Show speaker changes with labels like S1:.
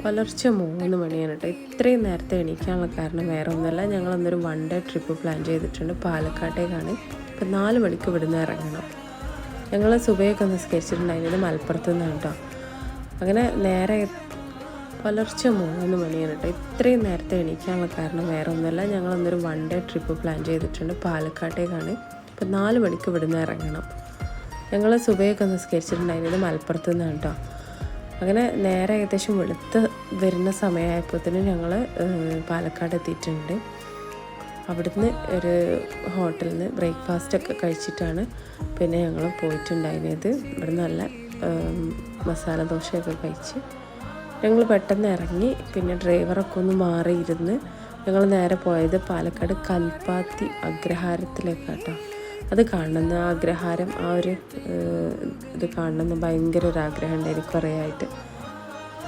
S1: പുലർച്ചെ 3 മണിയാണ് കേട്ടോ. ഇത്രയും നേരത്തെ എണീക്കാനുള്ള കാരണം വേറെ ഒന്നുമല്ല, ഞങ്ങളന്നൊരു 1 ഡേ ട്രിപ്പ് പ്ലാൻ ചെയ്തിട്ടുണ്ട്. പാലക്കാട്ടേക്കാണ്. ഇപ്പം 4 മണിക്ക് ഇവിടുന്ന് ഇറങ്ങണം. ഞങ്ങൾ സുബയൊക്കെ നിസ്കരിച്ചിട്ടുണ്ടായിരുന്നത് മലപ്പുറത്ത് നിന്നാണ് കേട്ടോ. അങ്ങനെ നേരെ പുലർച്ചെ 3 മണിയാണ് കേട്ടോ. ഇത്രയും നേരത്തെ എണീക്കാനുള്ള കാരണം വേറെ ഒന്നുമല്ല, ഞങ്ങളന്നൊരു 1 ഡേ ട്രിപ്പ് പ്ലാൻ ചെയ്തിട്ടുണ്ട്. പാലക്കാട്ടേക്കാണ്. ഇപ്പം 4 മണിക്ക് ഇവിടുന്ന് ഇറങ്ങണം. ഞങ്ങൾ സുബയൊക്കെ നിസ്കരിച്ചിട്ടുണ്ടായിരുന്നത് മലപ്പുറത്ത് നിന്നാണ് കേട്ടോ. അങ്ങനെ നേരെ ഏകദേശം വെളുത്ത് വരുന്ന സമയമായപ്പോഴത്തേനും ഞങ്ങൾ പാലക്കാട് എത്തിയിട്ടുണ്ട്. അവിടുന്ന് ഒരു ഹോട്ടലിൽ നിന്ന് ബ്രേക്ക്ഫാസ്റ്റൊക്കെ കഴിച്ചിട്ടാണ് പിന്നെ ഞങ്ങൾ പോയിട്ടുണ്ടായിരുന്നത്. ഇവിടെ നല്ല മസാല ദോശയൊക്കെ കഴിച്ച് ഞങ്ങൾ പെട്ടെന്ന് ഇറങ്ങി. പിന്നെ ഡ്രൈവറൊക്കെ ഒന്ന് മാറിയിരുന്ന് ഞങ്ങൾ നേരെ പോയത് പാലക്കാട് കൽപ്പാത്തി അഗ്രഹാരത്തിലേക്കാട്ടോ. അത് കാണണമെന്ന് അഗ്രഹാരം, ആ ഒരു ഇത് കാണണമെന്ന് ഭയങ്കര ഒരു ആഗ്രഹം ഉണ്ടായിരുന്നു കുറേ ആയിട്ട്.